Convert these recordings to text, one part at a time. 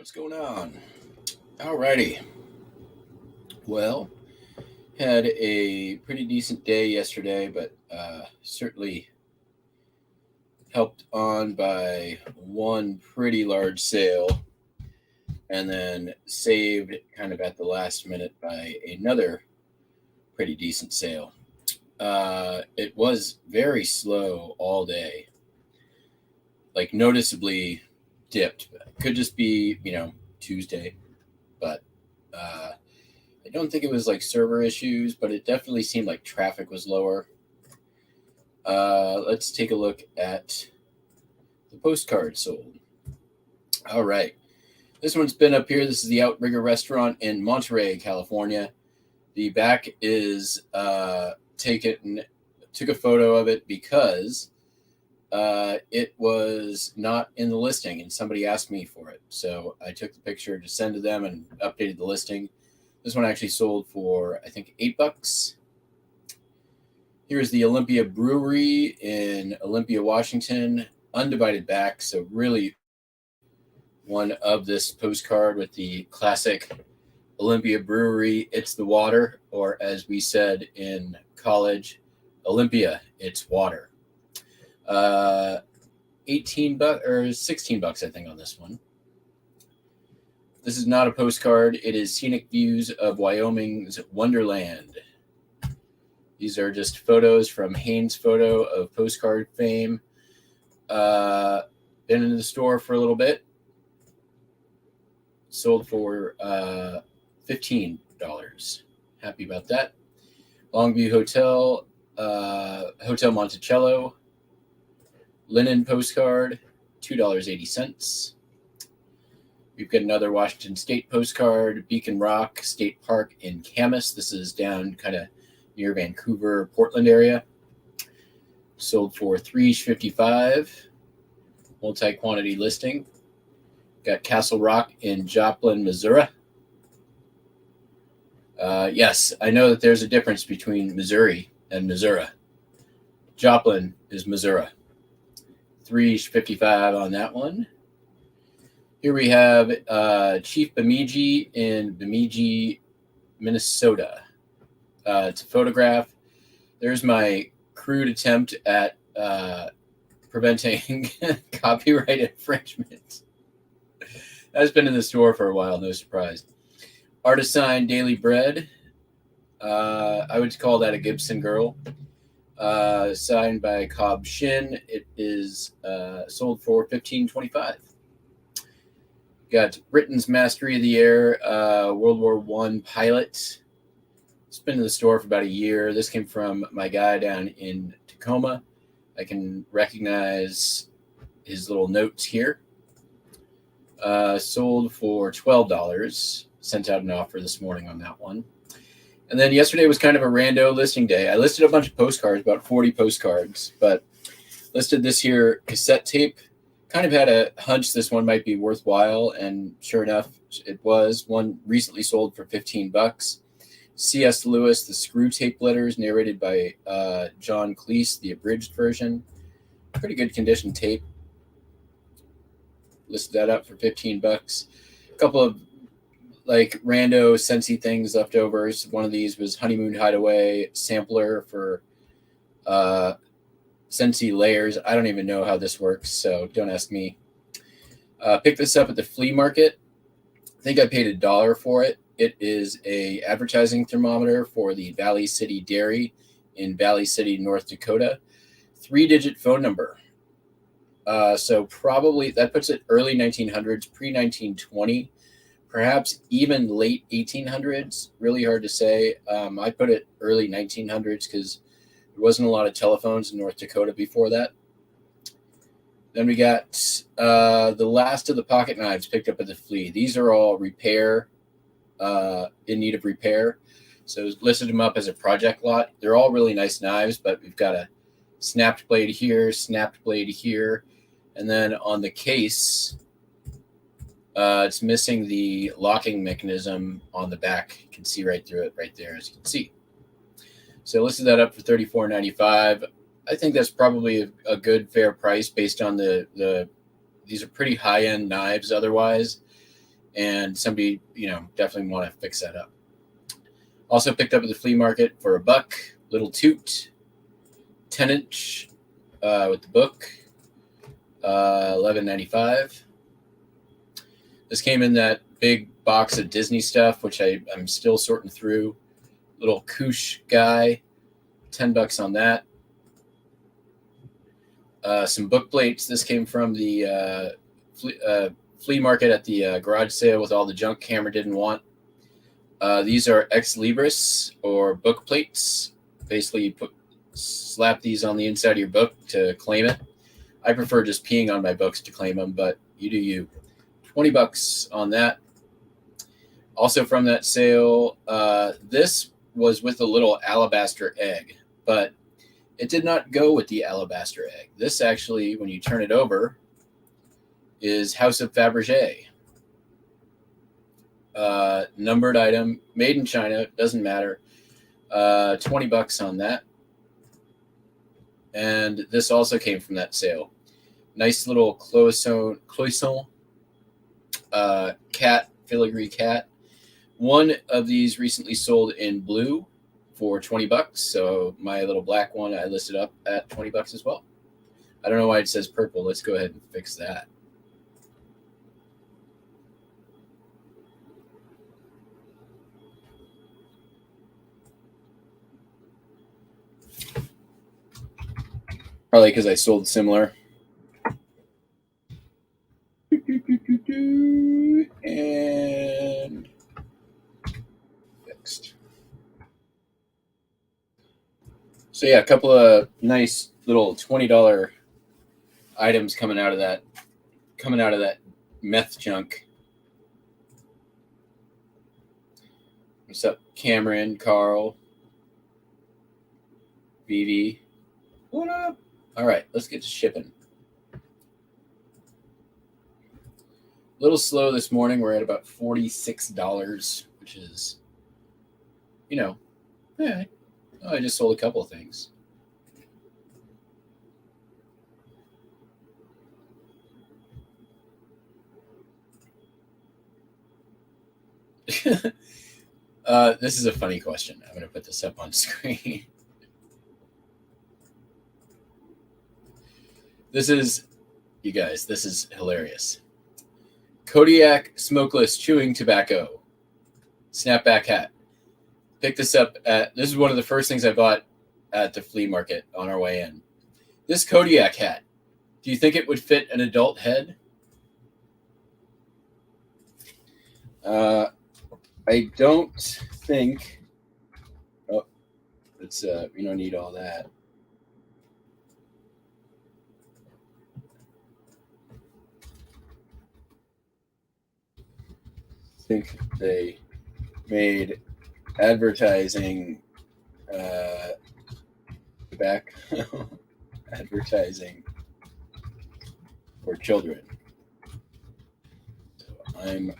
What's going on? Alrighty. Well, had a pretty decent day yesterday, but certainly helped on by one pretty large sale, and then saved kind of at the last minute by another pretty decent sale. It was very slow all day, like noticeably dipped. Could just be, Tuesday, but I don't think it was like server issues, but it definitely seemed like traffic was lower. Let's take a look at the postcard sold. All right. This one's been up here. This is the Outrigger restaurant in Monterey, California. The back is took a photo of it because it was not in the listing and somebody asked me for it. So I took the picture to send to them and updated the listing. This one actually sold for, I think, $8. Here's the Olympia Brewery in Olympia, Washington. Undivided back, so really one of this postcard with the classic Olympia Brewery, it's the water, or as we said in college, Olympia, it's water. $18 or $16, I think, on this one. This is not a postcard. It is scenic views of Wyoming's Wonderland. These are just photos from Haynes Photo of postcard fame. Been in the store for a little bit. Sold for $15. Happy about that. Longview Hotel, Hotel Monticello. Linen postcard, $2.80. We've got another Washington State postcard, Beacon Rock State Park in Camas. This is down kind of near Vancouver, Portland area. Sold for $3.55. Multi-quantity listing. Got Castle Rock in Joplin, Missouri. Yes, I know that there's a difference between Missouri and Missouri. Joplin is Missouri. $3.55 on that one. Here we have Chief Bemidji in Bemidji, Minnesota. It's a photograph. There's my crude attempt at preventing copyright infringement. That's been in the store for a while, no surprise. Artisan Daily Bread. I would call that a Gibson girl. Signed by Cobb Shin. It is sold for $15.25. Got Britain's Mastery of the Air, World War I pilot. It's been in the store for about a year. This came from my guy down in Tacoma. I can recognize his little notes here. Sold for $12. Sent out an offer this morning on that one. And then yesterday was kind of a rando listing day. I listed a bunch of postcards, about 40 postcards, but listed this here cassette tape. Kind of had a hunch this one might be worthwhile, and sure enough, it was. One recently sold for $15. C.S. Lewis, The Screw Tape Letters, narrated by John Cleese, the abridged version. Pretty good condition tape. Listed that up for $15. A couple of like rando Scentsy things left over. One of these was Honeymoon Hideaway sampler for Scentsy layers. I don't even know how this works, so don't ask me. Picked this up at the flea market. I think I paid $1 for it. It is a advertising thermometer for the Valley City Dairy in Valley City, North Dakota. 3-digit phone number. So probably that puts it early 1900s, pre-1920, perhaps even late 1800s. Really hard to say. I put it early 1900s because there wasn't a lot of telephones in North Dakota before that. Then we got the last of the pocket knives picked up at the flea. These are all repair, in need of repair. So listed them up as a project lot. They're all really nice knives, but we've got a snapped blade here, and then on the case, it's missing the locking mechanism on the back. You can see right through it right there, as you can see. So listed that up for $34.95. I think that's probably a good fair price based on these are pretty high-end knives otherwise. and somebody, definitely want to fix that up. Also picked up at the flea market for $1, little toot, 10-inch with the book, $11.95. This came in that big box of Disney stuff, which I'm still sorting through. Little Koosh guy, $10 on that. Some book plates. This came from the flea market at the garage sale with all the junk Cameron didn't want. These are ex libris or book plates. Basically, you slap these on the inside of your book to claim it. I prefer just peeing on my books to claim them, but you do you. $20 on that. Also from that sale, this was with a little alabaster egg, but it did not go with the alabaster egg. This actually, when you turn it over, is House of Fabergé. Numbered item, made in China, doesn't matter. $20 on that. And this also came from that sale. Nice little cloisonne cat, filigree cat. One of these recently sold in blue for $20. So my little black one I listed up at $20 as well. I don't know why it says purple. Let's go ahead and fix that. Probably because I sold similar. And fixed. So yeah, a couple of nice little $20 items coming out of that meth junk. What's up, Cameron, Carl, Vivi? What up? All right, let's get to shipping. A little slow this morning. We're at about $46, which is, yeah. I just sold a couple of things. This is a funny question. I'm going to put this up on screen. This is hilarious. Kodiak smokeless chewing tobacco. Snapback hat. Picked this up this is one of the first things I bought at the flea market on our way in. This Kodiak hat. Do you think it would fit an adult head? I don't think. Oh, it's we don't need all that. I think they made advertising back advertising for children. So I'm going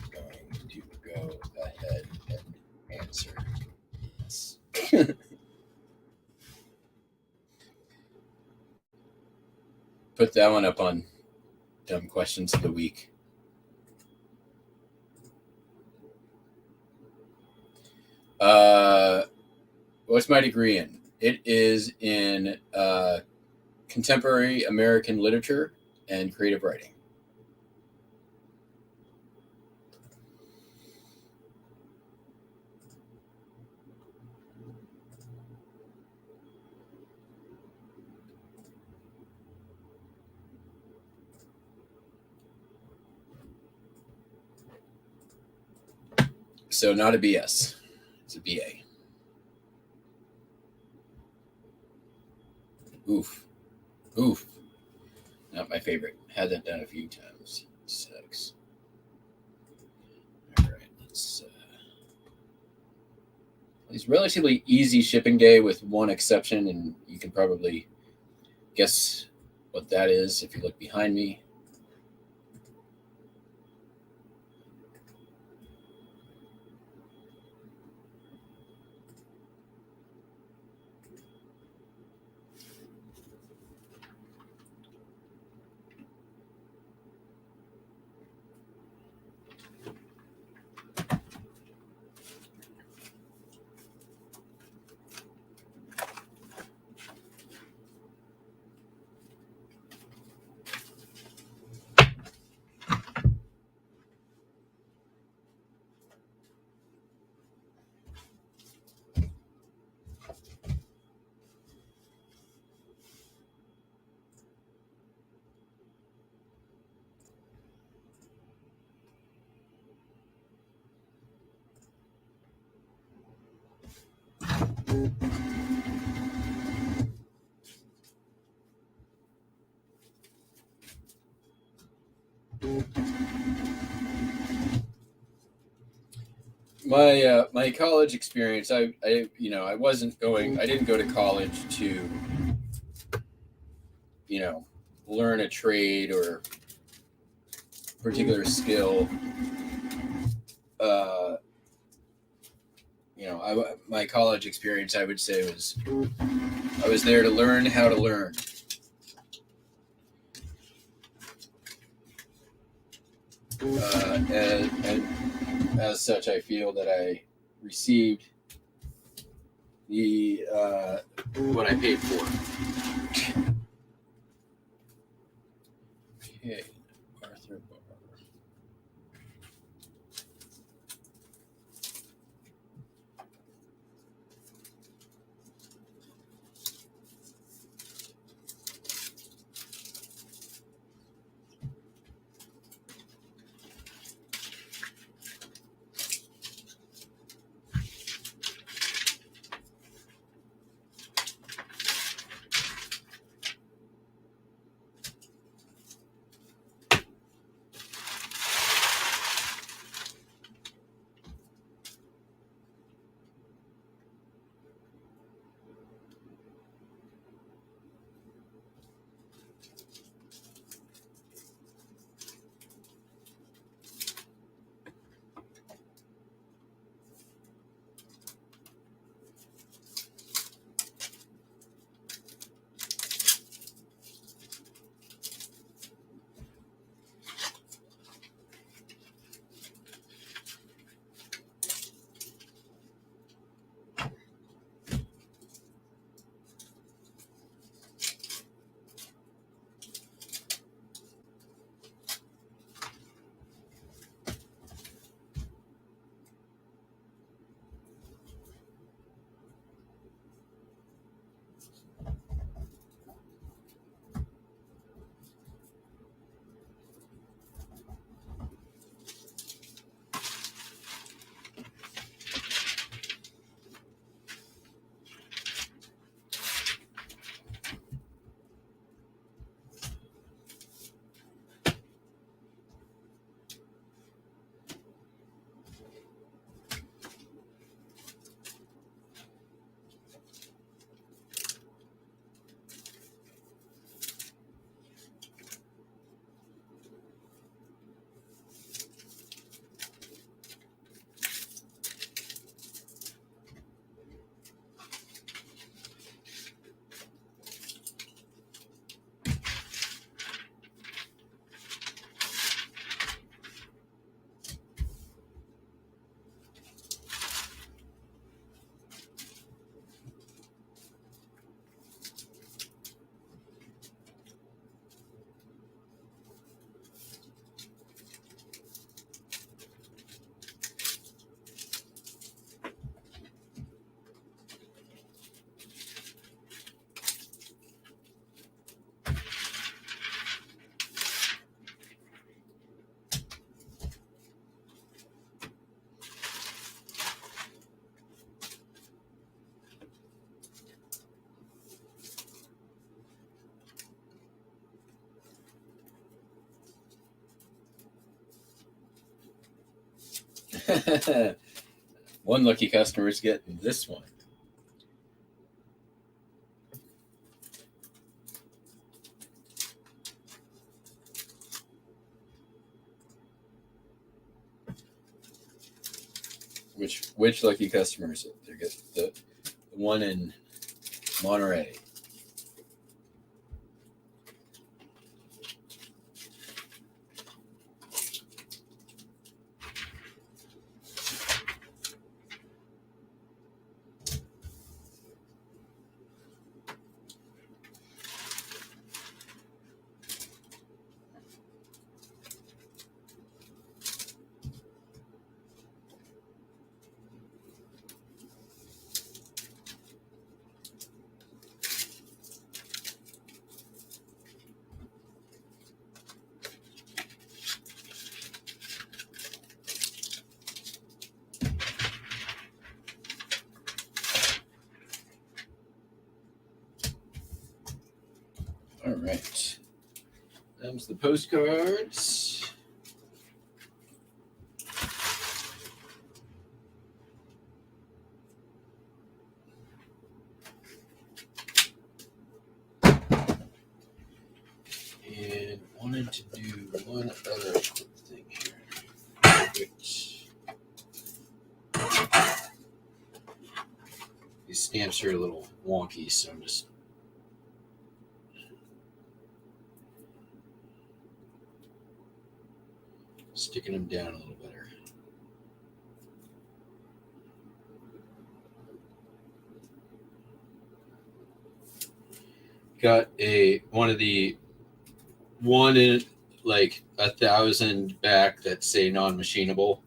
to go ahead and answer this. Put that one up on dumb questions of the week. What's my degree in? It is in contemporary American literature and creative writing. So not a BS. It's a BA. Oof. Not my favorite. Had that done a few times. It sucks. All right. Let's. It's relatively easy shipping day with one exception, and you can probably guess what that is if you look behind me. My college experience, I I didn't go to college to learn a trade or particular skill. uh my college experience, I would say, was I was there to learn how to learn. And as such, I feel that I received the what I paid for. Okay, Arthur Barr. One lucky customer is getting this one. Which lucky customer is it? They get the one in Monterey. right. Them's the postcards. And wanted to do one other quick thing here. Which these stamps are a little wonky, so I'm just sticking them down a little better. Got one in like 1,000 back that say non-machinable.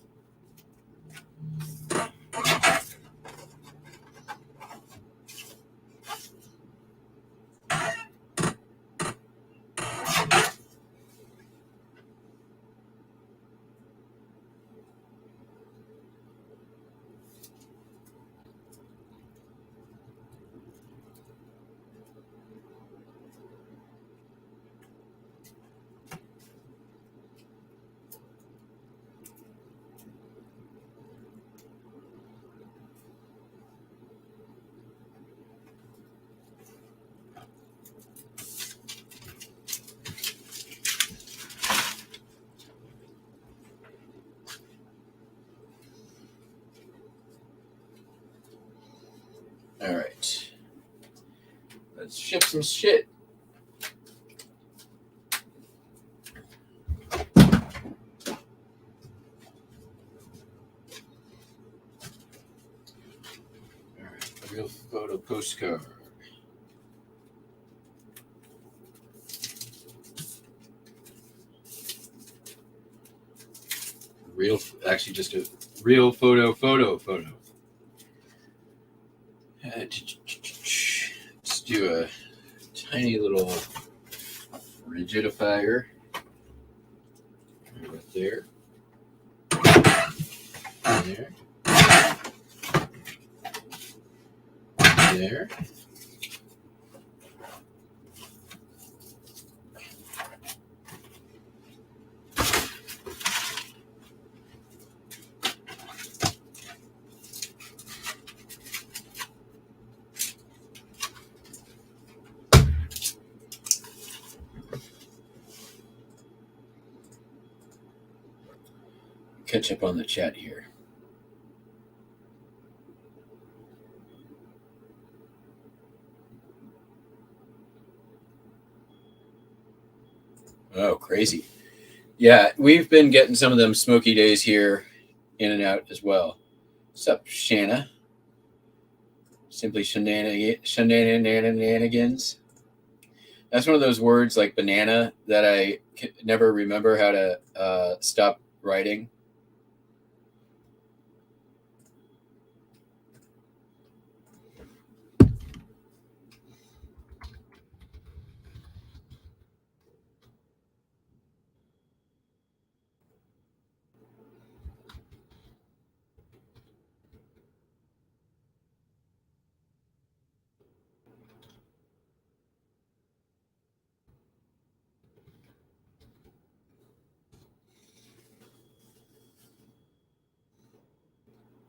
All right. Let's ship some shit. All right. A real photo postcard. Actually just a real photo. Let's do a tiny little rigidifier right there. There. Catch up on the chat here. Oh, crazy. Yeah, we've been getting some of them smoky days here in and out as well. What's up, Shanna? Simply shenanigans. That's one of those words like banana that I never remember how to stop writing.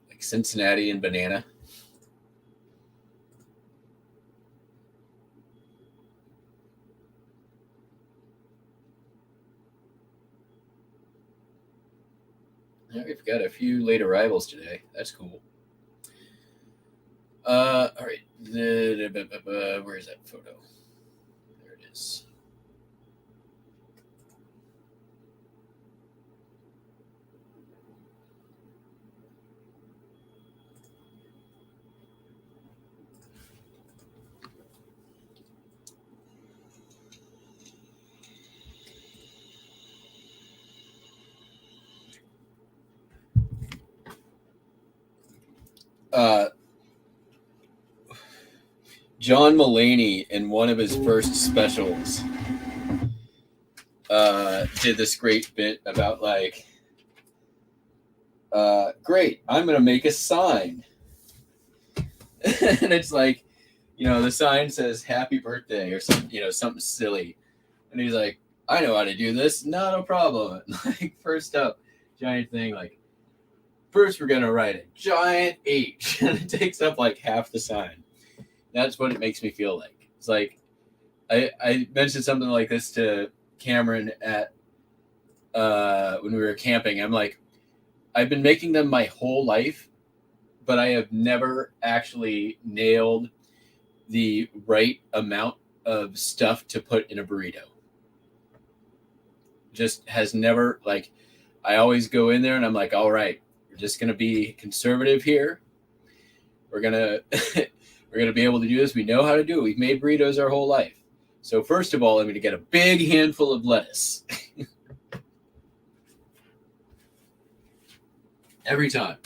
Like Cincinnati and banana. Yeah, we've got a few late arrivals today. That's cool. All right. Where is that photo? There it is. John Mulaney in one of his first specials did this great bit about like, great, I'm going to make a sign. And it's like, you know, the sign says happy birthday or something, you know, something silly. And he's like, I know how to do this, not a problem. Like, first up, giant thing, like, first we're gonna write a giant H, and it takes up like half the sign. That's what it makes me feel like. It's like I mentioned something like this to Cameron at when we were camping. I'm like, I've been making them my whole life, but I have never actually nailed the right amount of stuff to put in a burrito. Just has never, like, I always go in there and I'm like, all right, we're just gonna be conservative here. We're gonna we're gonna be able to do this. We know how to do it. We've made burritos our whole life. So first of all, I'm gonna get a big handful of lettuce. Every time.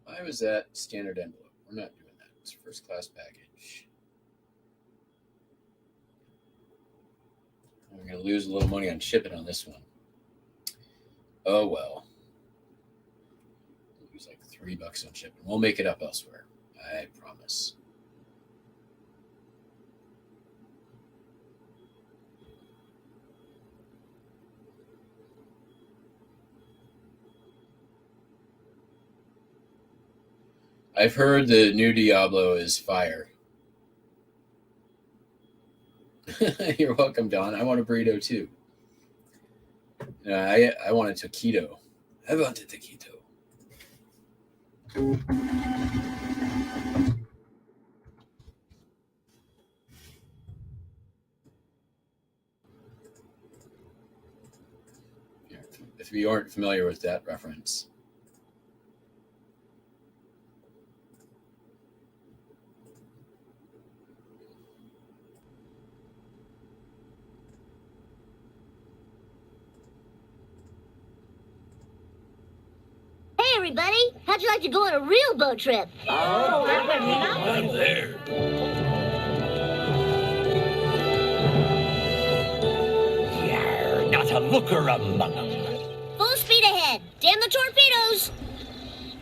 Why was that standard envelope? We're not doing that. It's first class package. I'm going to lose a little money on shipping on this one. Oh, well. Lose like $3 on shipping. We'll make it up elsewhere. I promise. I've heard the new Diablo is fire. You're welcome, Don. I want a burrito too. I want a taquito. I want a taquito. If you aren't familiar with that reference. Hey, everybody! How'd you like to go on a real boat trip? Oh, that would be nice. I'm there. Yarr, not a looker among them. Full speed ahead. Damn the torpedoes!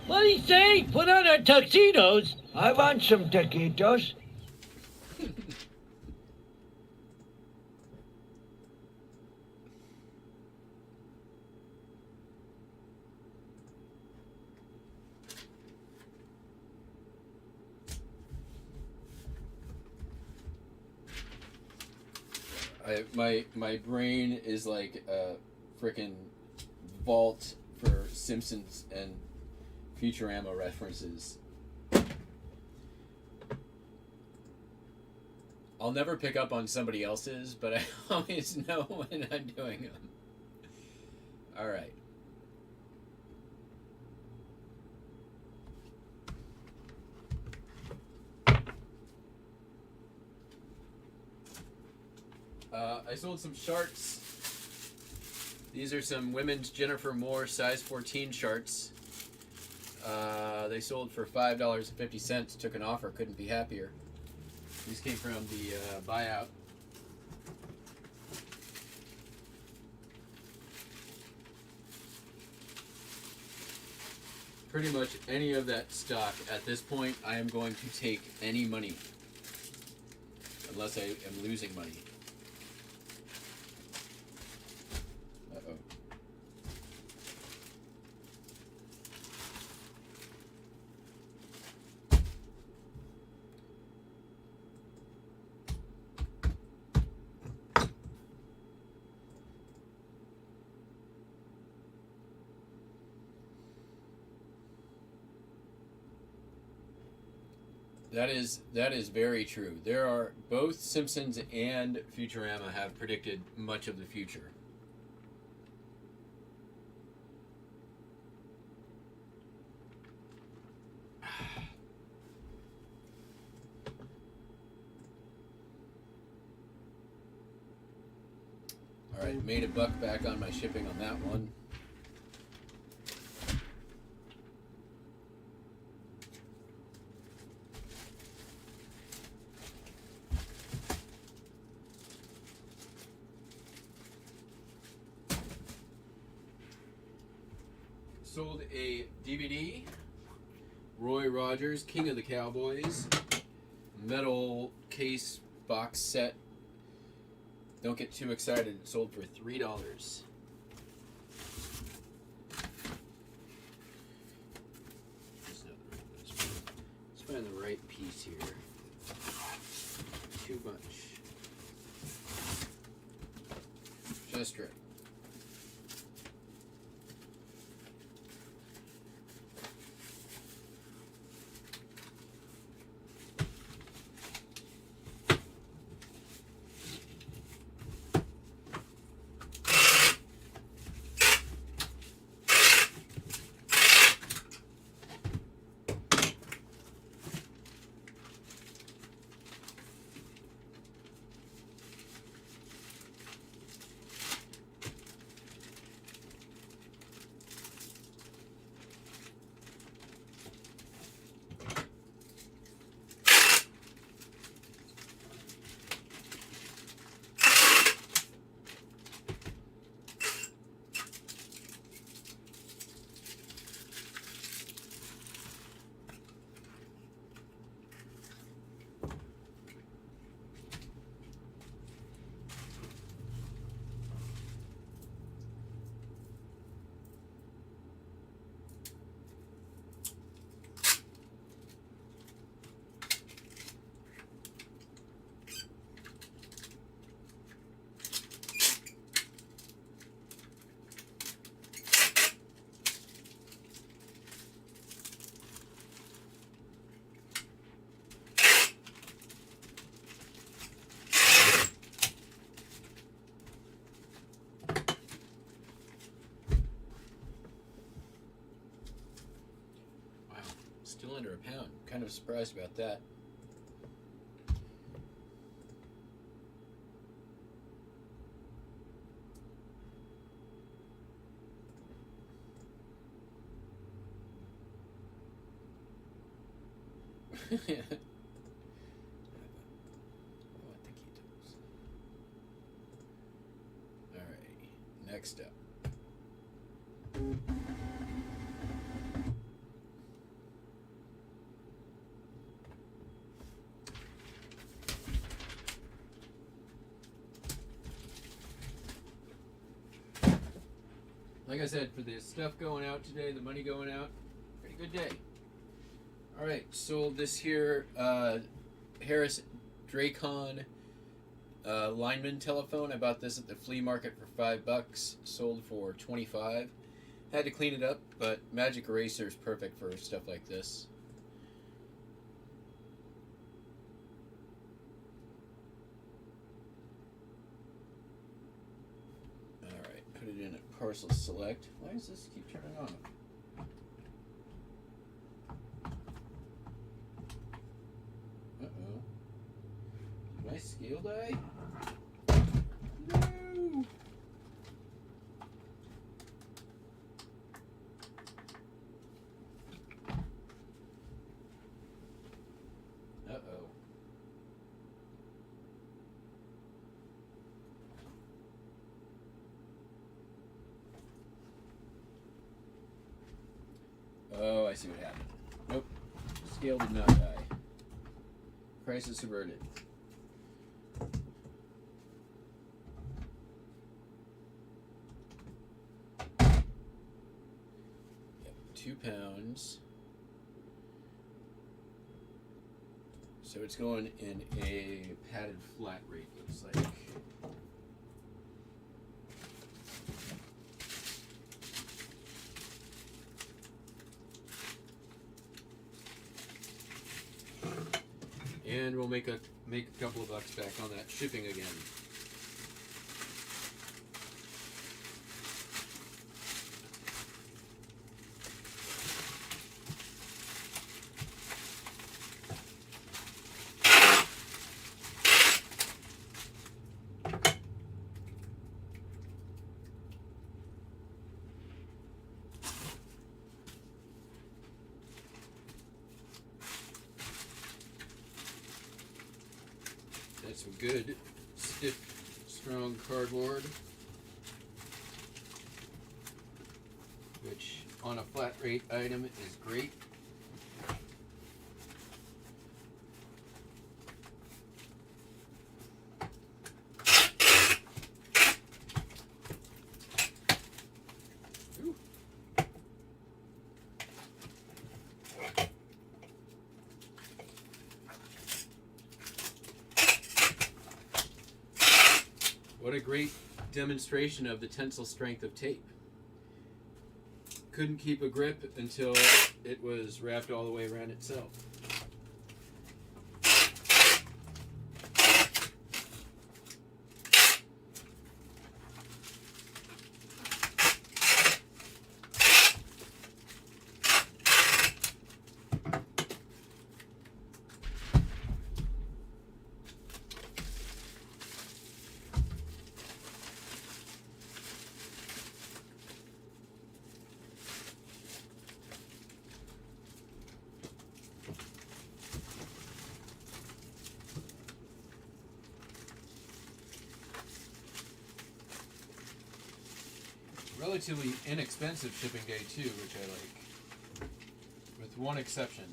What do you say? Put on our tuxedos. I want some taquitos. My brain is like a freaking vault for Simpsons and Futurama references. I'll never pick up on somebody else's, but I always know when I'm doing them. All right. I sold some sharks. These are some women's Jennifer Moore size 14 sharks. They sold for $5.50. Took an offer, couldn't be happier. These came from the buyout. Pretty much any of that stock at this point, I am going to take any money. Unless I am losing money. Uh-oh. That is very true. There are both Simpsons and Futurama have predicted much of the future. All right, made $1 back on my shipping on that one. Sold a DVD, Roy Rogers, King of the Cowboys, metal case box set. Don't get too excited. It sold for $3. Just let's find the right piece here. Too much. Just right. Still under £1. Kind of surprised about that. All right, next up. Like I said, for the stuff going out today, the money going out, pretty good day. All right, sold this here Harris Dracon lineman telephone. I bought this at the flea market for $5. Sold for $25. Had to clean it up, but Magic Eraser is perfect for stuff like this. Put it in at parcel select. Why does this keep turning on? Uh-oh. Did my scale die? No! Uh-oh. Oh, I see what happened. Nope. Scale did not die. Crisis averted. Yep, 2 pounds. So it's going in a padded flat rate, looks like. And we'll make a couple of bucks back on that shipping again. good, stiff, strong cardboard, which on a flat rate item is great. What a great demonstration of the tensile strength of tape. Couldn't keep a grip until it was wrapped all the way around itself. Relatively inexpensive shipping day too, which I like, with one exception.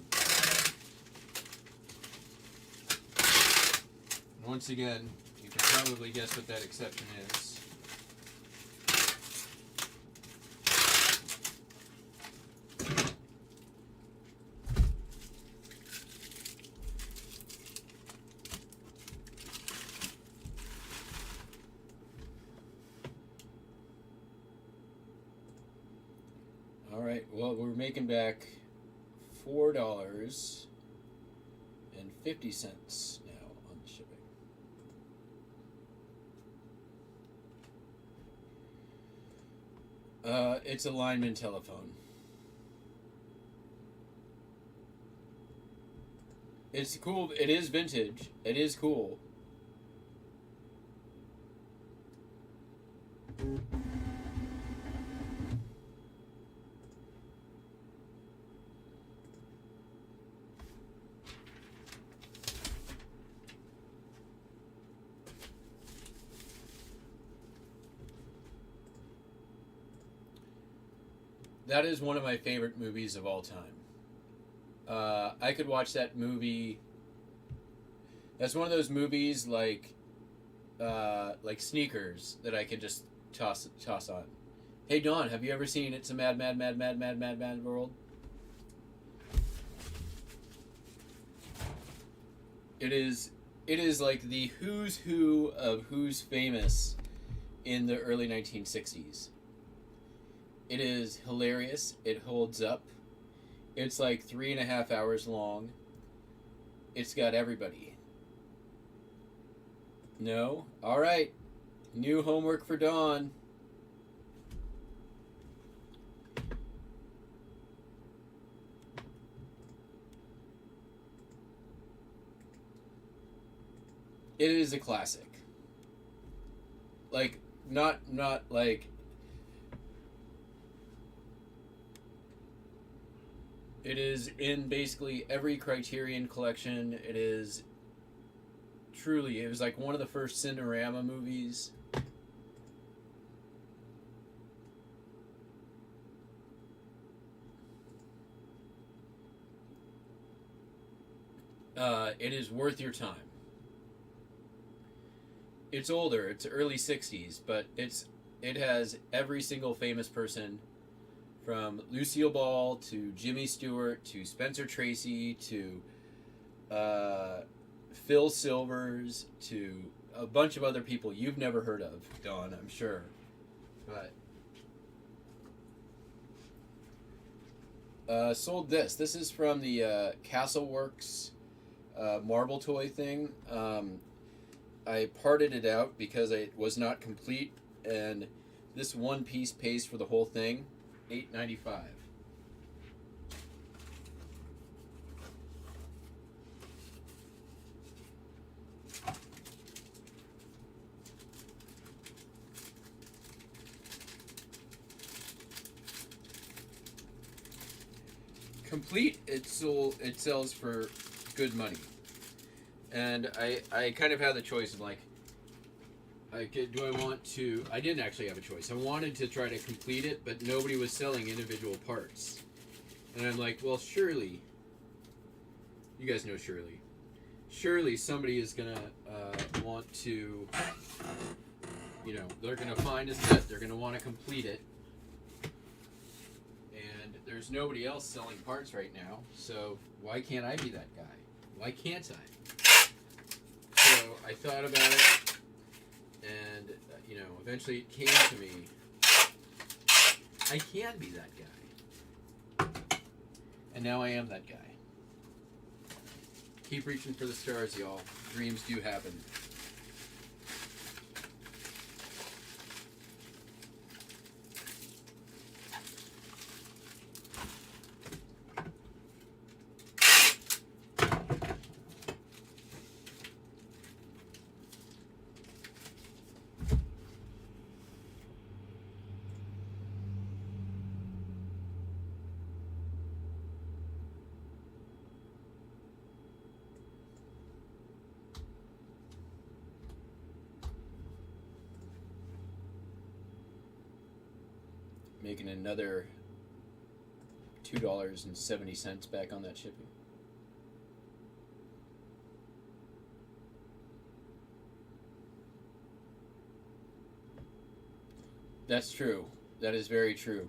And once again, you can probably guess what that exception is. Alright, well, we're making back $4.50 now on the shipping. It's a lineman telephone. It's cool. It is vintage. It is cool. That is one of my favorite movies of all time. I could watch that movie. That's one of those movies like Sneakers that I could just toss on. Hey Dawn, have you ever seen It's a Mad, Mad, Mad, Mad, Mad, Mad, Mad World? It is like the who's who of who's famous in the early 1960s. It is hilarious. It holds up. It's like 3.5 hours long. It's got everybody. No? Alright. New homework for Dawn. It is a classic. Like, not like... It is in basically every Criterion collection. It is truly, it was like one of the first Cinerama movies. It is worth your time. It's older, it's early 60s, but it has every single famous person, from Lucille Ball to Jimmy Stewart to Spencer Tracy to Phil Silvers to a bunch of other people you've never heard of, Dawn, I'm sure. But sold this. This is from the Castleworks marble toy thing. I parted it out because it was not complete, and this one piece pays for the whole thing. $8.95. Complete, it sells for good money. and I kind of had the choice of like, do I want to? I didn't actually have a choice. I wanted to try to complete it, but nobody was selling individual parts, and I'm like, well, surely, you guys know surely somebody is gonna want to, you know, they're gonna find a set, they're gonna want to complete it, and there's nobody else selling parts right now, so why can't I be that guy? Why can't I? So I thought about it, and you know, eventually it came to me. I can be that guy, and now I am that guy. Keep reaching for the stars, y'all. Dreams do happen. Making another $2.70 back on that shipping. That's true. That is very true.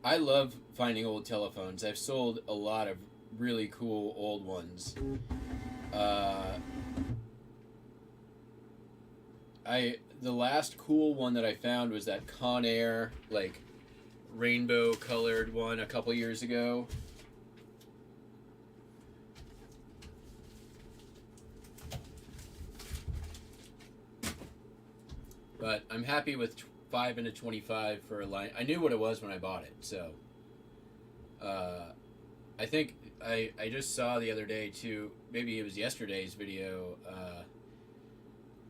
I love finding old telephones. I've sold a lot of really cool old ones. The last cool one that I found was that Conair, like, rainbow colored one a couple years ago. But I'm happy with 5 and a 25 for a line. I knew what it was when I bought it, so I think I just saw the other day too, maybe it was yesterday's video,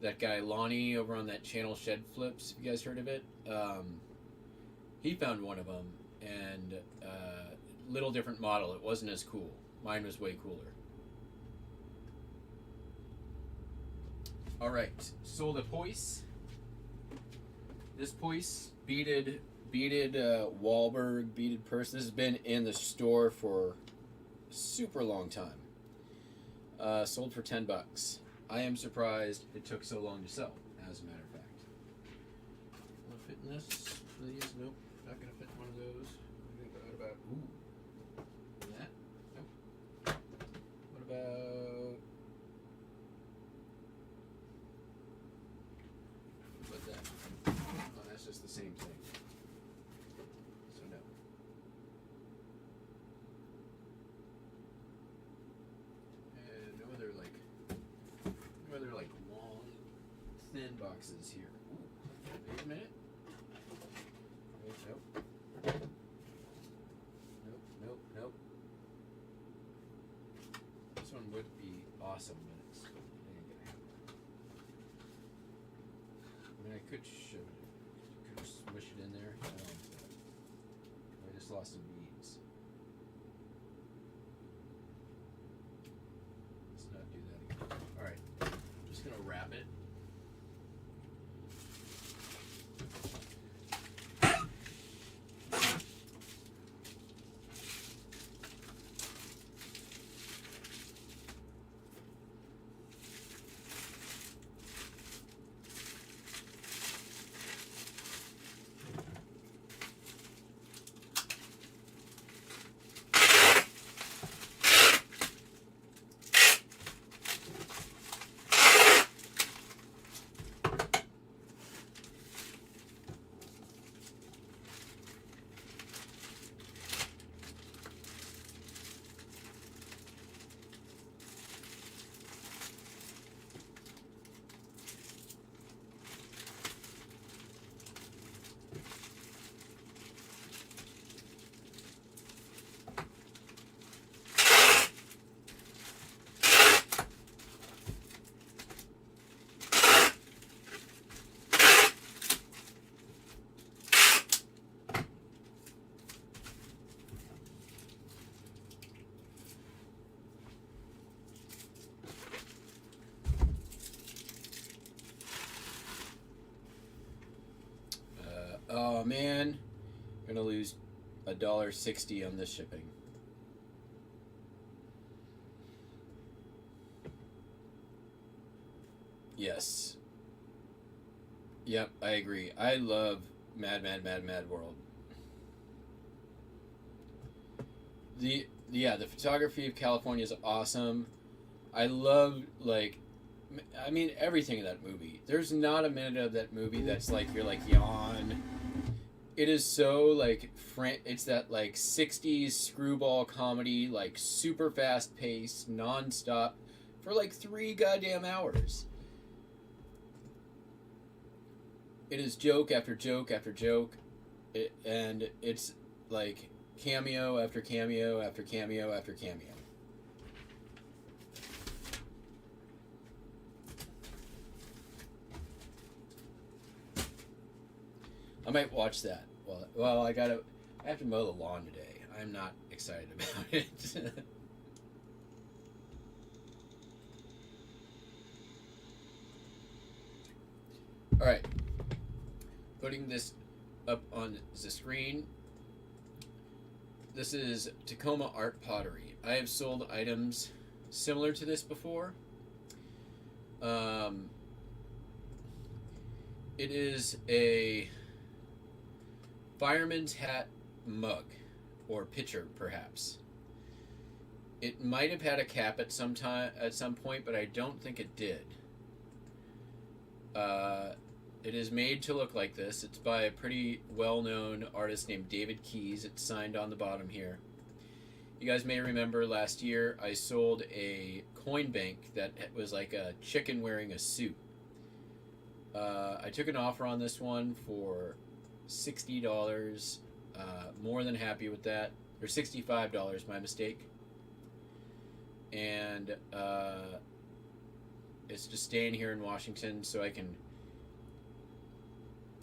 that guy Lonnie over on that channel Shed Flips, have you guys heard of it? He found one of them, and little different model. It wasn't as cool. Mine was way cooler. All right, sold a Poise. This Poise beaded Wahlberg beaded purse. This has been in the store for a super long time. Sold for $10. I am surprised it took so long to sell, as a matter of fact. Will it fit in this, please? Nope, not gonna fit in one of those. What about, ooh, that? Nope. What about that? Oh, that's just the same thing. So no. And no other long, thin boxes here. Ooh, wait a minute. Wait, nope. Nope. This one would be awesome, but it's ain't gonna happen. I mean, I could shove it. Could smush it in there. I don't want that. I just lost some beads. Let's not do that again. All right, I'm just gonna wrap it. Oh man, I'm gonna lose $1.60 on this shipping. Yes. Yep, I agree. I love Mad World. The photography of California is awesome. I love everything in that movie. There's not a minute of that movie that's like you're like yawn. It is so like it's that like 60s screwball comedy, like super fast paced, nonstop for like 3 goddamn hours. It is joke after joke after joke, and it's like cameo after cameo after cameo after cameo. I might watch that. Well, I have to mow the lawn today. I'm not excited about it. All right. Putting this up on the screen. This is Tacoma Art Pottery. I have sold items similar to this before. It is a fireman's hat mug, or pitcher perhaps. It might have had a cap at some point, but I don't think it did. It is made to look like this. It's by a pretty well-known artist named David Keyes. It's signed on the bottom here. You guys may remember last year I sold a coin bank that was like a chicken wearing a suit. I took an offer on this one for $60. More than happy with that. Or $65, my mistake. And it's just staying here in Washington, so I can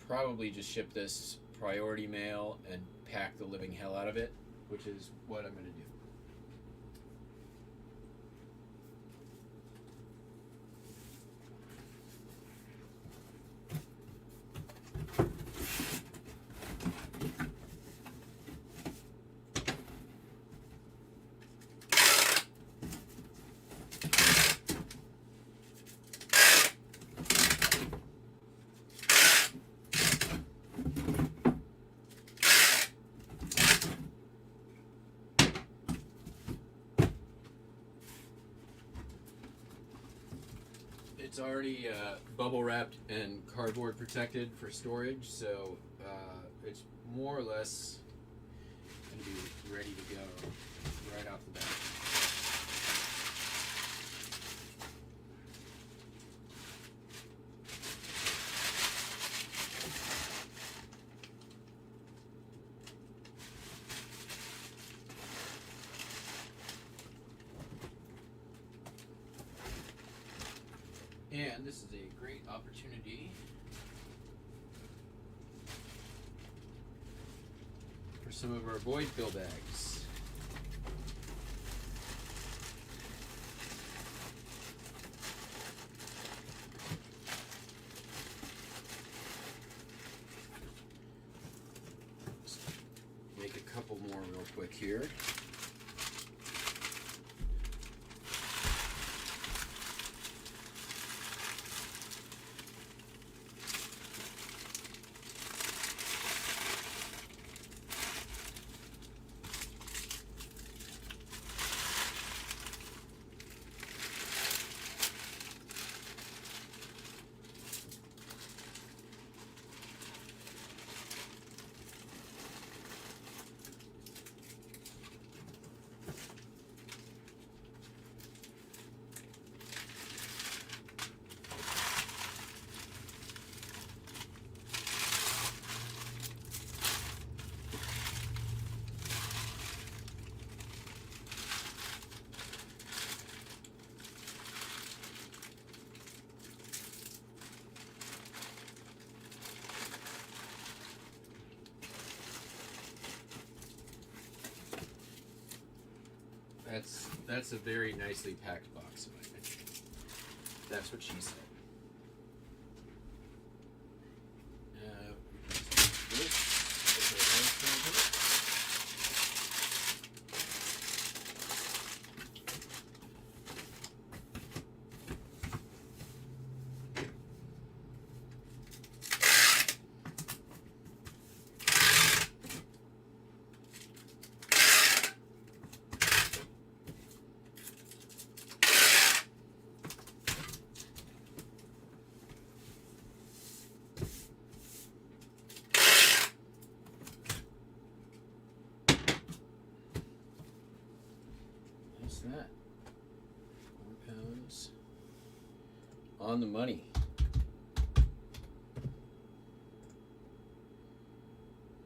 probably just ship this priority mail and pack the living hell out of it, which is what I'm going to do. It's already bubble wrapped and cardboard protected for storage, so it's more or less going to be ready to go right off the bat. And this is a great opportunity for some of our void fill bags. Let's make a couple more real quick here. That's a very nicely packed box of it. That's what she said. This. What's that? 4 pounds. On the money.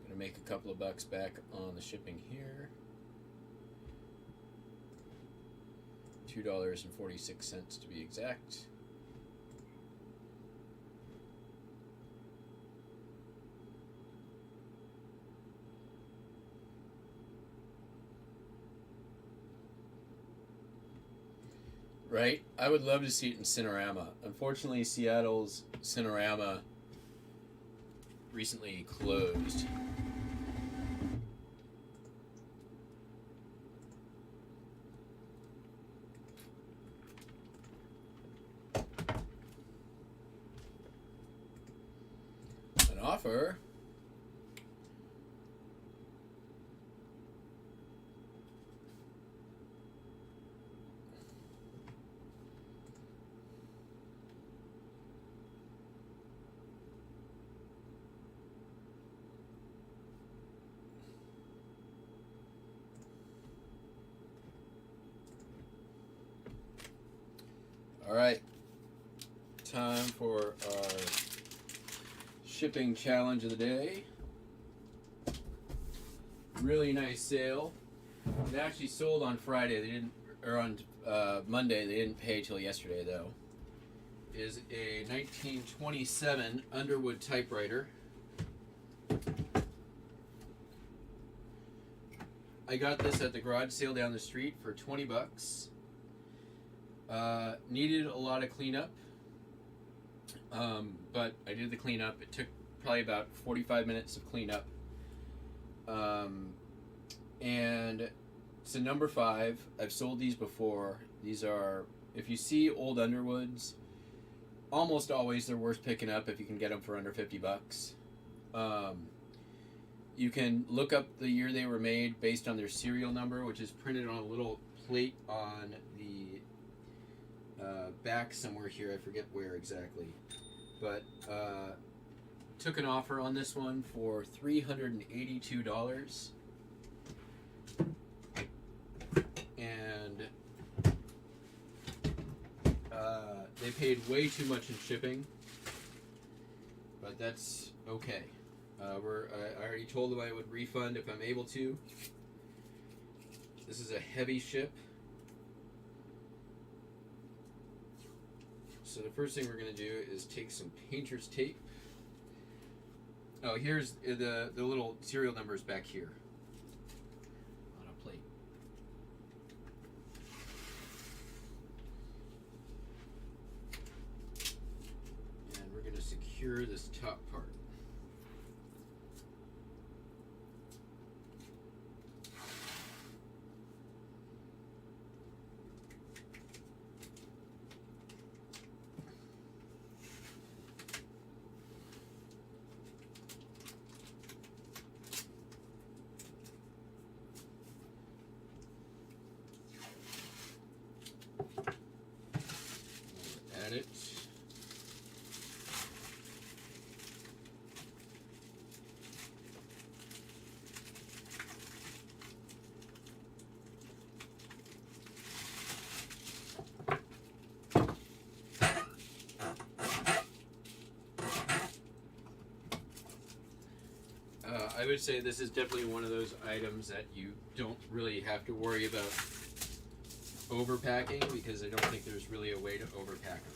Gonna make a couple of bucks back on the shipping here. $2.46 to be exact. Right? I would love to see it in Cinerama. Unfortunately, Seattle's Cinerama recently closed. An offer. All right, time for our shipping challenge of the day. Really nice sale. It actually sold on Friday. They didn't, or on Monday. They didn't pay till yesterday though. Is a 1927 Underwood typewriter. I got this at the garage sale down the street for 20 bucks. Needed a lot of cleanup, but I did the cleanup. It took probably about 45 minutes of cleanup, and it's a number 5. I've sold these before. These are, if you see old Underwoods, almost always they're worth picking up if you can get them for under 50 bucks. You can look up the year they were made based on their serial number, which is printed on a little plate on the back somewhere here. I forget where exactly, but took an offer on this one for $382, and they paid way too much in shipping, but that's okay. I already told them I would refund if I'm able to. This is a heavy ship. So the first thing we're going to do is take some painter's tape. Oh, here's the little serial numbers back here on a plate. And we're going to secure this top part. Add it. I would say this is definitely one of those items that you don't really have to worry about overpacking, because I don't think there's really a way to overpack them.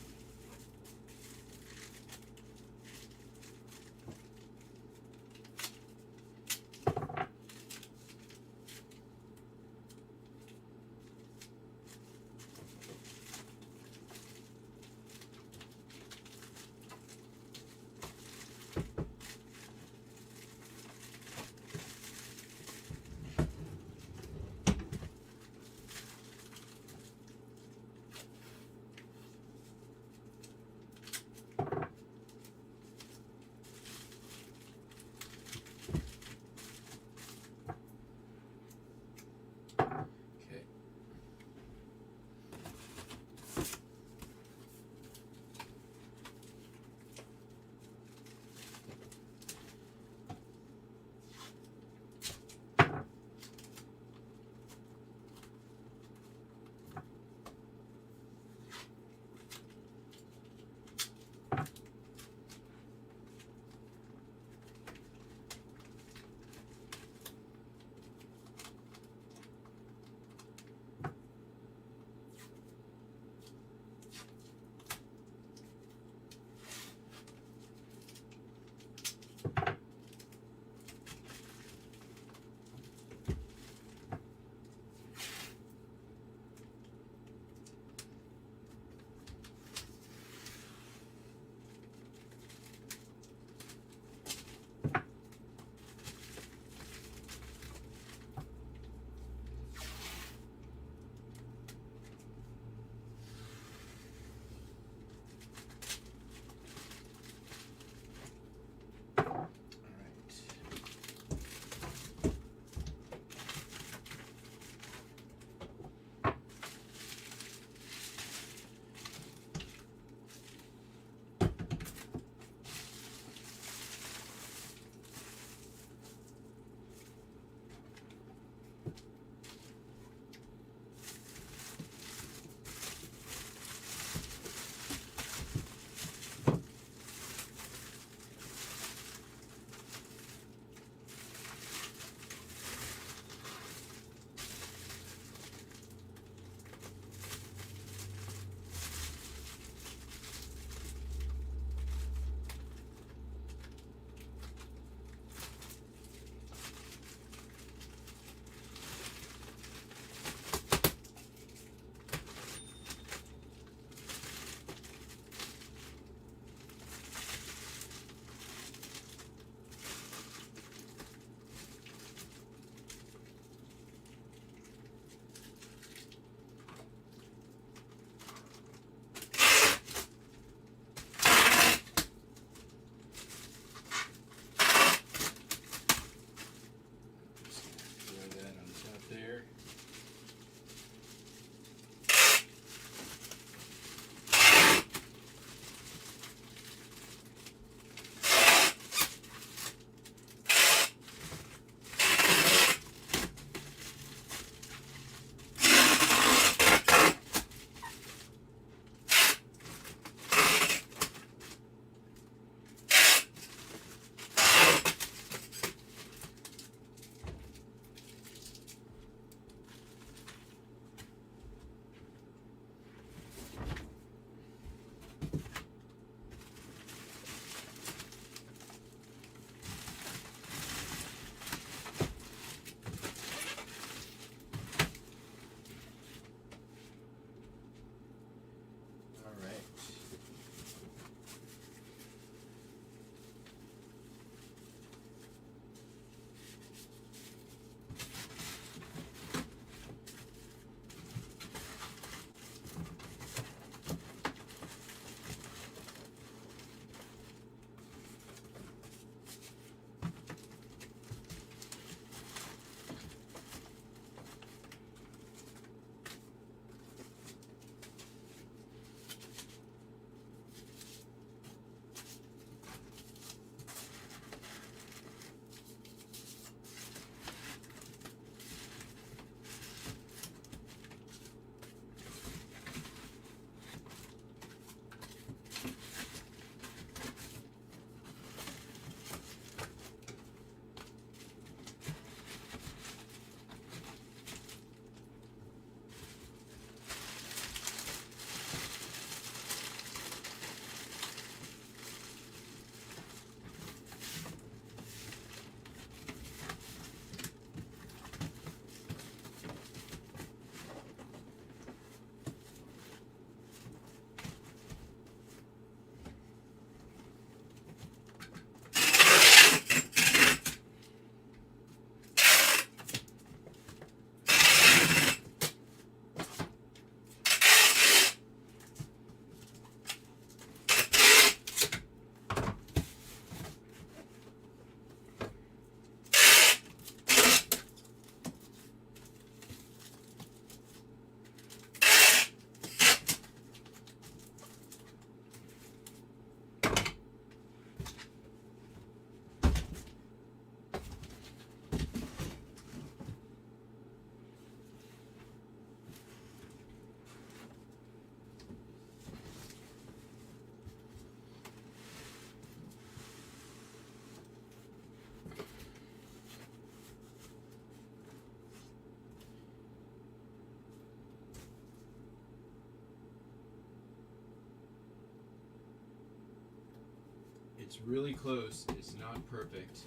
It's really close. It's not perfect.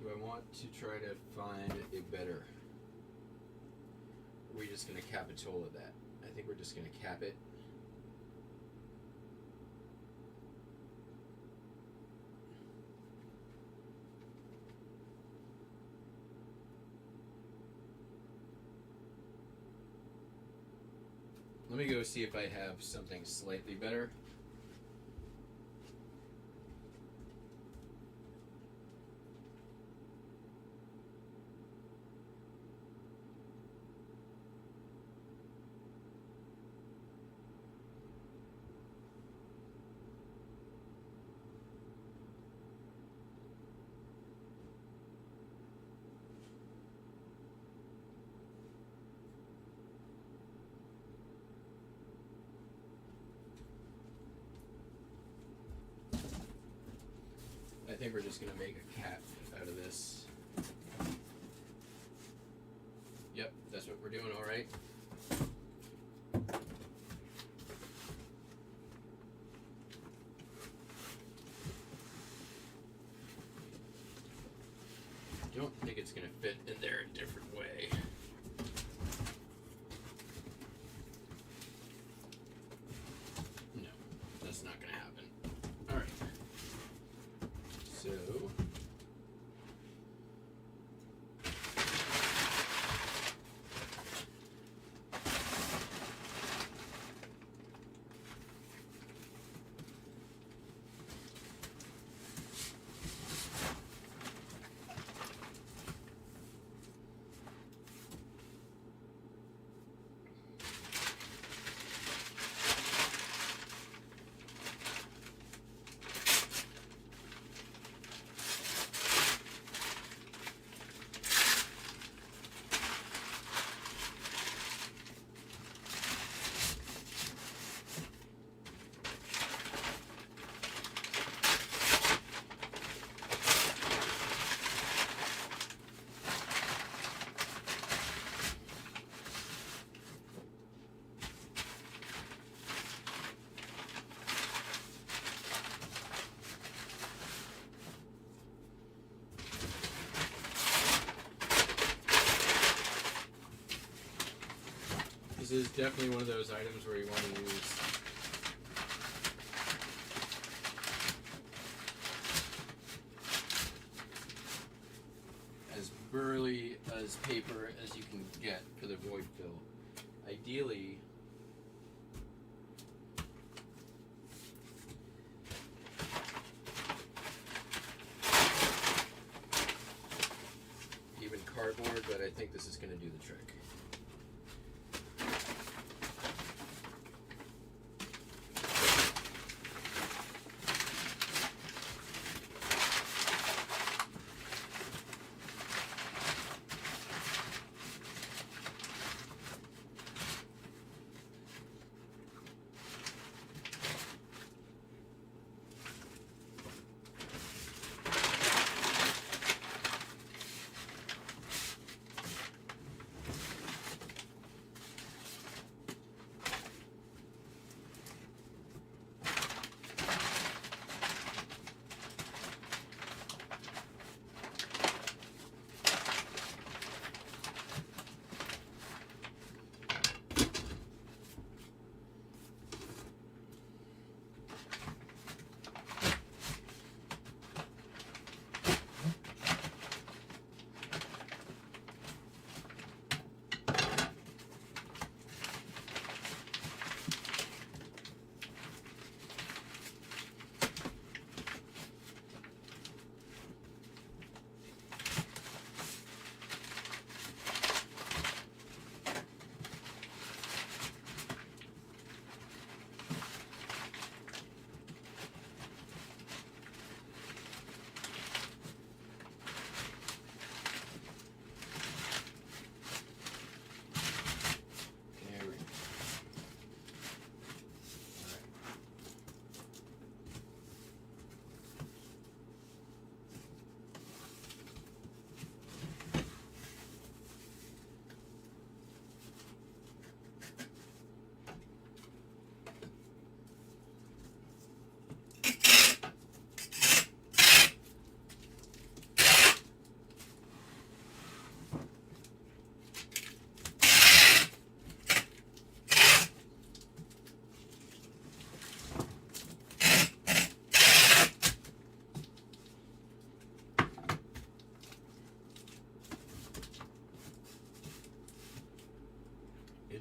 Do I want to try to find a better? Or are we just going to capitol at that? I think we're just going to cap it. Let me go see if I have something slightly better. I think we're just going to make a cat out of this. Yep, that's what we're doing, all right. Don't think it's going to fit in there a different way. No, that's not going to happen. All right. So this is definitely one of those items where you want to use as burly as paper as you can get for the void fill. Ideally, even cardboard, but I think this is going to do the trick.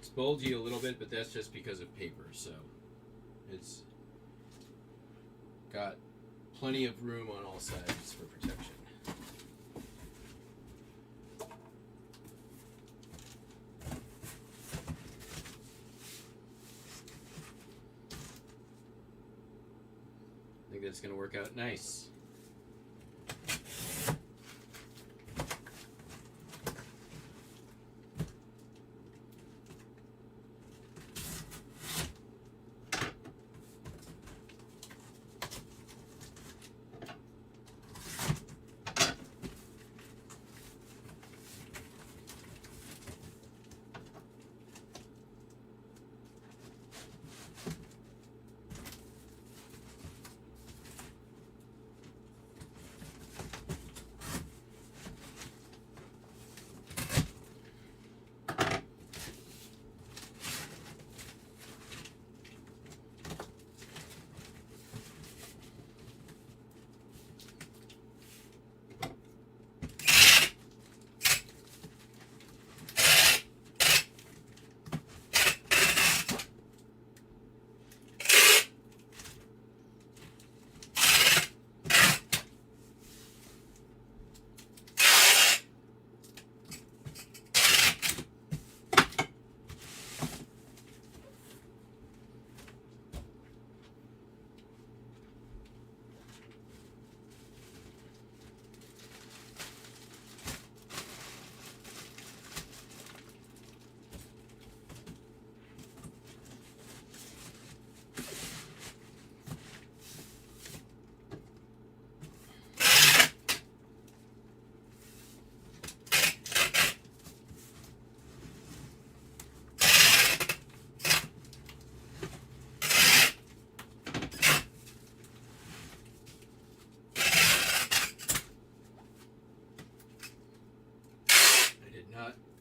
It's bulgy a little bit, but that's just because of paper, so it's got plenty of room on all sides for protection. I think that's going to work out nice.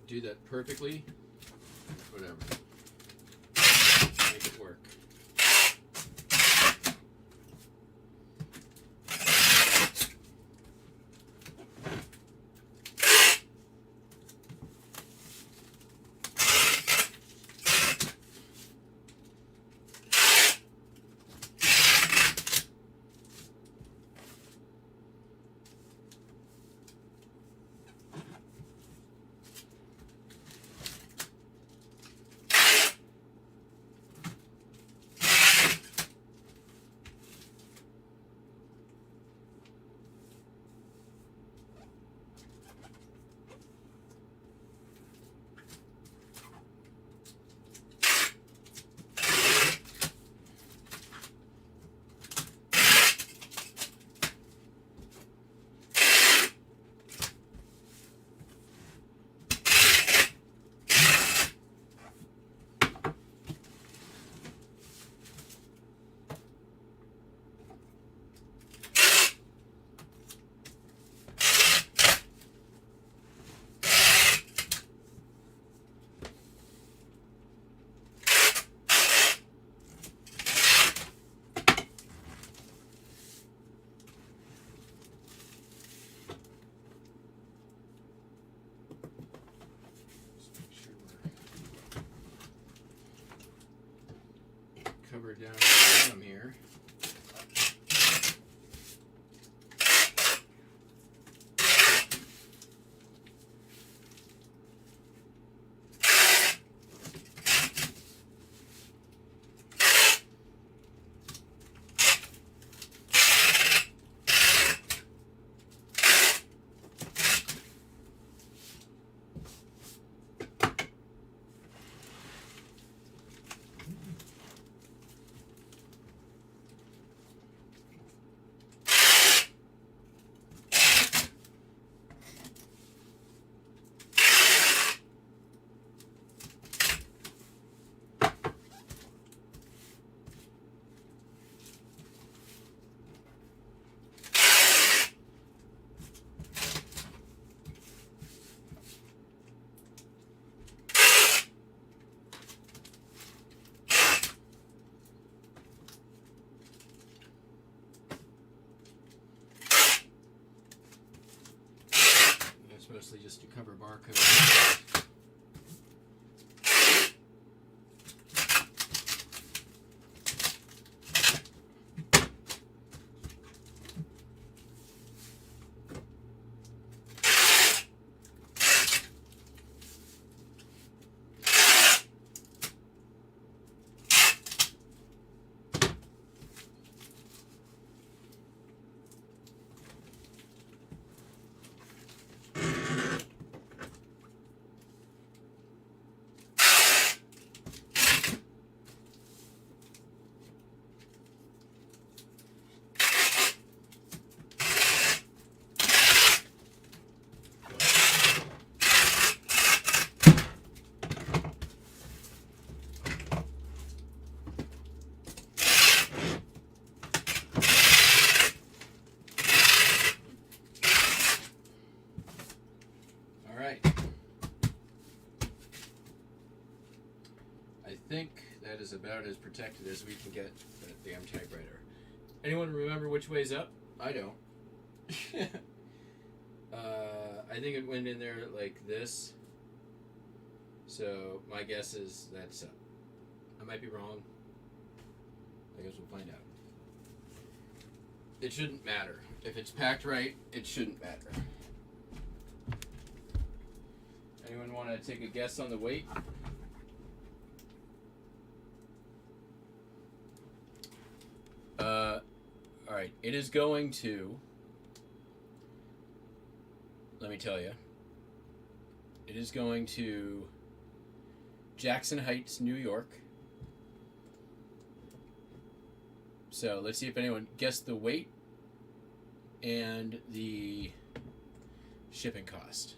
Do that perfectly. Whatever. Make it work. Cover down the bottom here. Mostly just to cover barcodes. think that is about as protected as we can get that damn typewriter. Anyone remember which way's up? I don't. I think it went in there like this. So my guess is that's up. I might be wrong. I guess we'll find out. It shouldn't matter. If it's packed right, it shouldn't matter. Anyone want to take a guess on the weight? All right. It is going to, let me tell you, it is going to Jackson Heights, New York. So let's see if anyone guessed the weight and the shipping cost.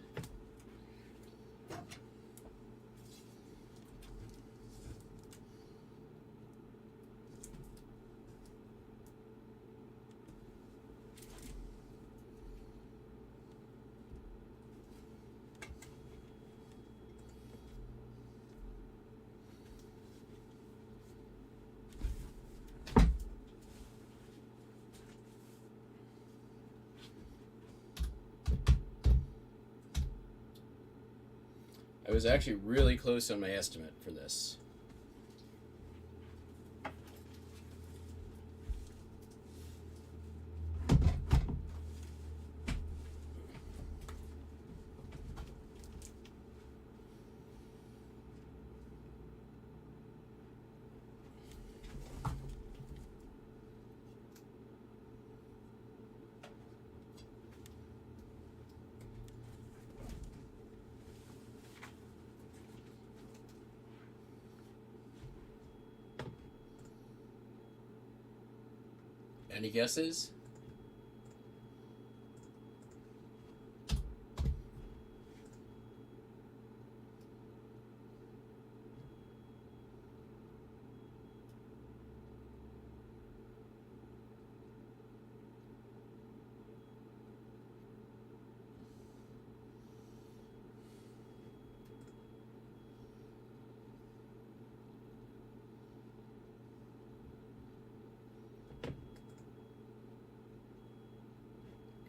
I was actually really close on my estimate for this. Any guesses?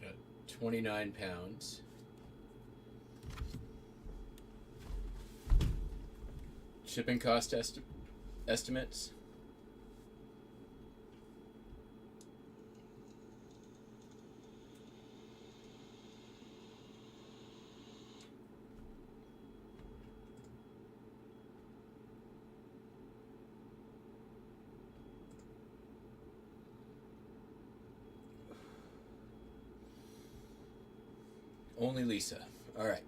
Got 29 pounds. Shipping cost estimates. Only Lisa. All right.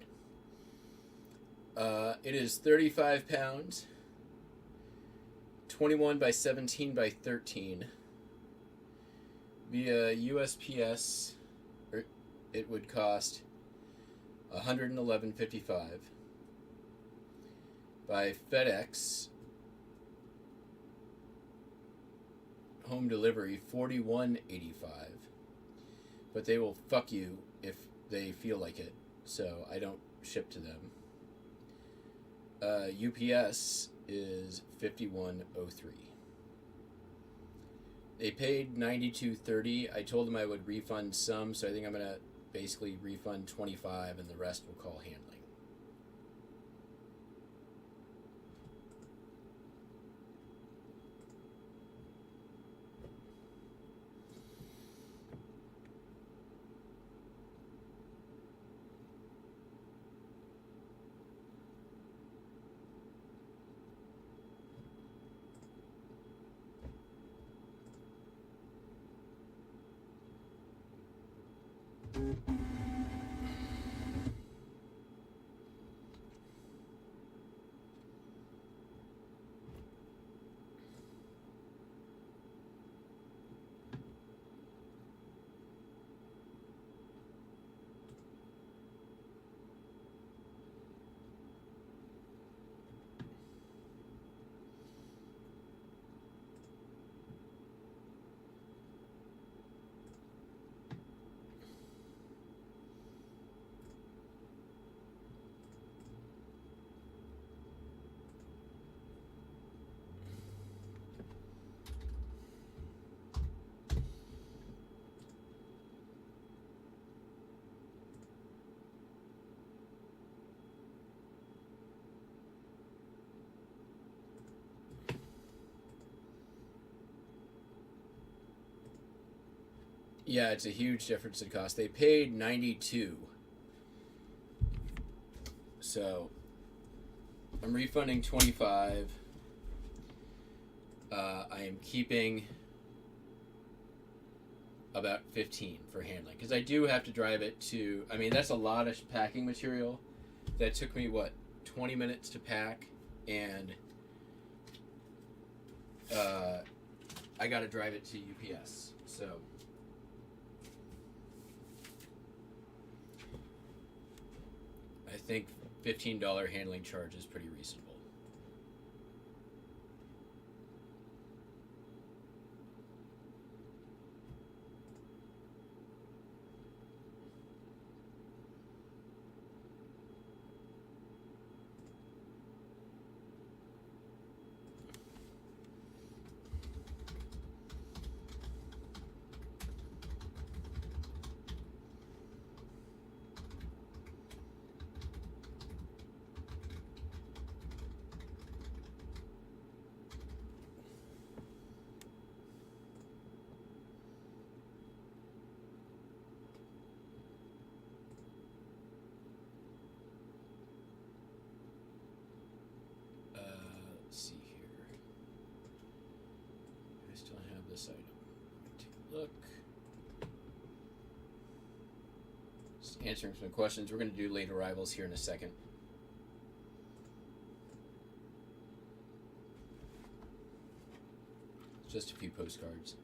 It is 35 pounds, 21 by 17 by 13. Via USPS, it would cost $111.55. By FedEx, home delivery, $41.85. But they will fuck you if they feel like it, so I don't ship to them. UPS is $51.03. They paid $92.30. I told them I would refund some, so I think I'm gonna basically refund $25, and the rest will call handling. Yeah, it's a huge difference in cost. They paid 92, so I'm refunding 25. I am keeping about 15 for handling because I do have to drive it to. I mean, that's a lot of packing material. That took me 20 minutes to pack, and I got to drive it to UPS. So I think $15 handling charge is pretty reasonable. Let's see here. I still have this item. Take a look. Just answering some questions. We're going to do late arrivals here in a second. Just a few postcards.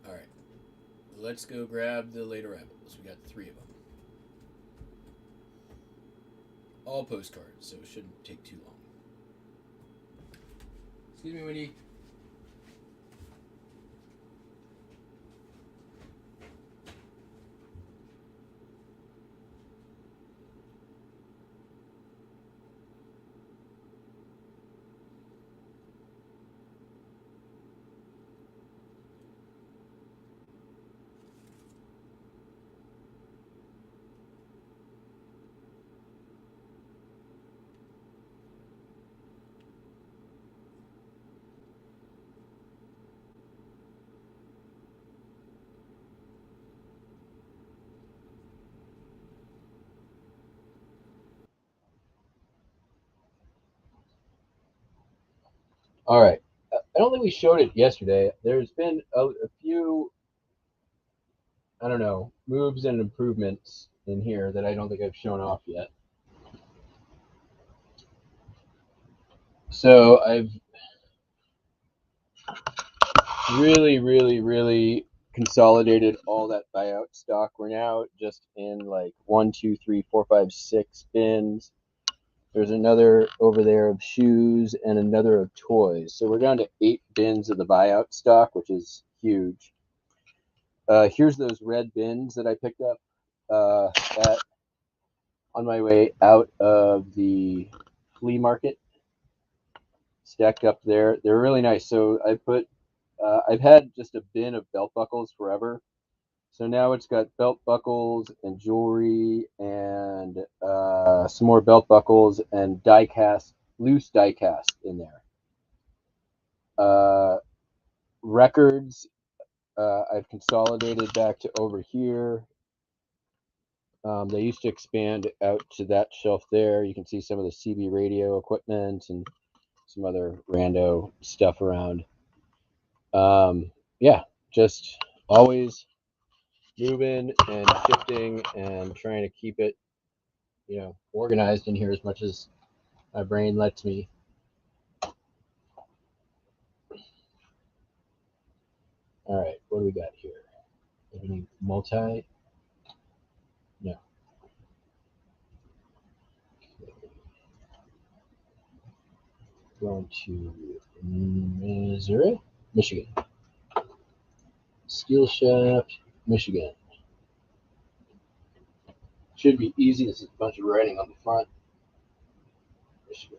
All right. Let's go grab the late arrivals. We got 3 of them. All postcards, so it shouldn't take too long. Excuse me, Winnie. All right. I don't think we showed it yesterday. There's been a few, I don't know, moves and improvements in here that I don't think I've shown off yet. So I've really consolidated all that buyout stock. We're now just in like 1, 2, 3, 4, 5, 6 bins. There's another over there of shoes and another of toys. So we're down to 8 bins of the buyout stock, which is huge. Here's those red bins that I picked up on my way out of the flea market. Stacked up there. They're really nice. So I've had just a bin of belt buckles forever. So now it's got belt buckles and jewelry and some more belt buckles and loose die cast in there. Records, I've consolidated back to over here. They used to expand out to that shelf there. You can see some of the CB radio equipment and some other rando stuff around. Yeah, just always moving and shifting and trying to keep it, organized in here as much as my brain lets me. All right, what do we got here? Any multi? No. Going to Missouri, Michigan. Steel Shaft, Michigan. Should be easy. This is a bunch of writing on the front. Michigan.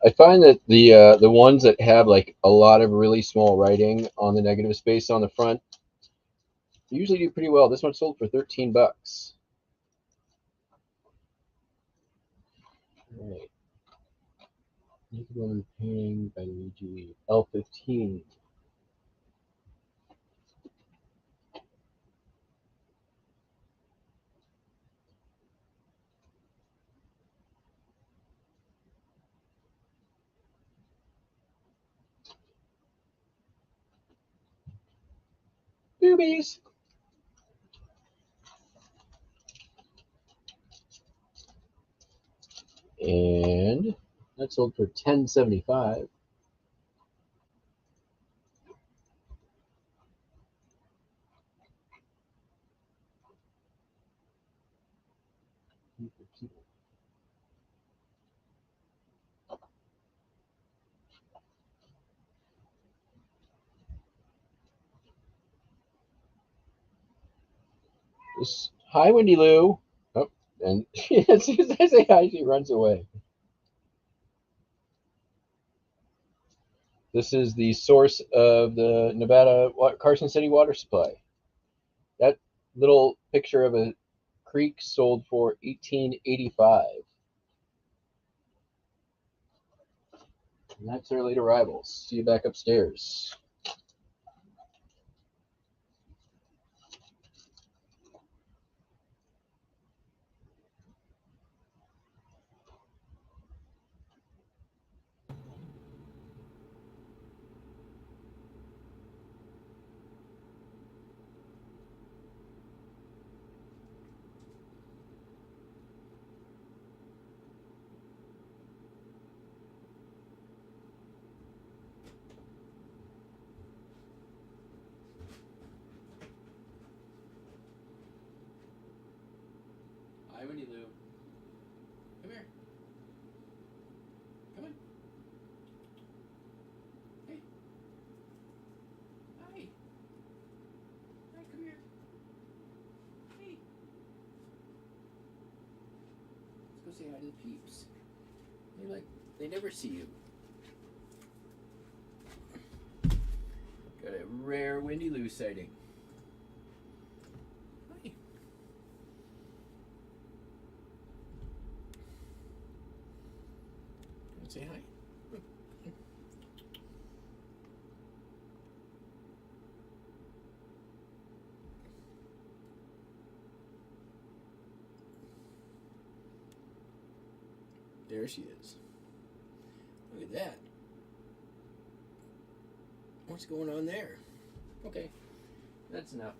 I find that the ones that have like a lot of really small writing on the negative space on the front usually do pretty well. This one sold for $13. All right. Naked Woman Painting by Luigi L15. Boobies. And that sold for $10.75. Hi, Wendy Lou. Oh, and as soon as I say hi, she runs away. This is the source of the Nevada Carson City water supply. That little picture of a creek sold for $18.85. And that's our late arrivals. See you back upstairs. Hi, Winnie Lou. Come here. Come on. Hey. Hi. Hi, come here. Hey. Let's go say hi to the peeps. They're like, they never see you. Got a rare Windy Lou sighting. Hi. Say hi. There she is. Look at that. What's going on there? Okay, that's enough.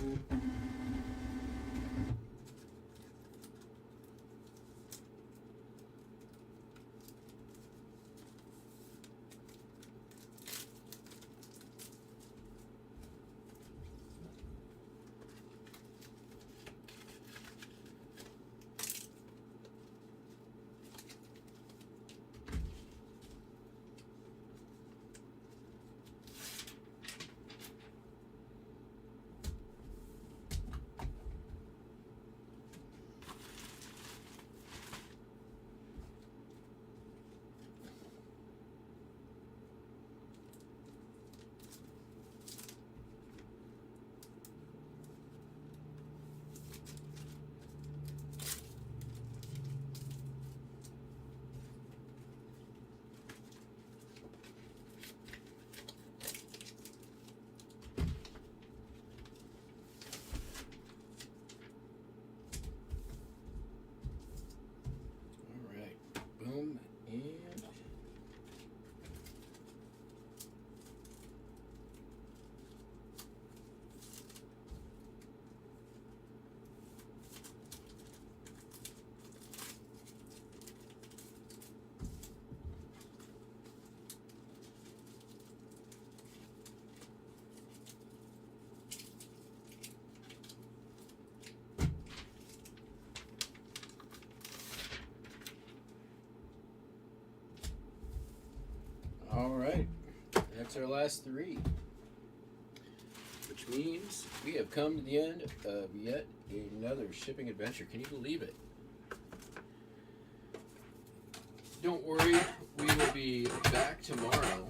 All right, boom, and all right, that's our last three, which means we have come to the end of yet another shipping adventure. Can you believe it? Don't worry, we will be back tomorrow,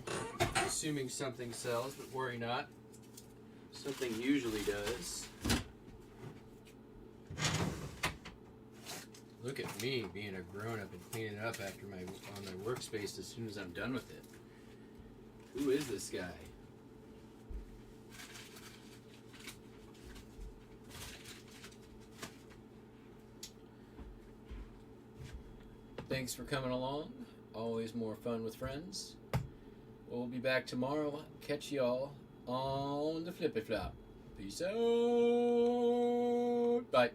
assuming something sells, but worry not. Something usually does. Look at me being a grown-up and cleaning it up after on my workspace as soon as I'm done with it. Who is this guy? Thanks for coming along. Always more fun with friends. We'll be back tomorrow. Catch y'all on the flippy flop. Peace out. Bye.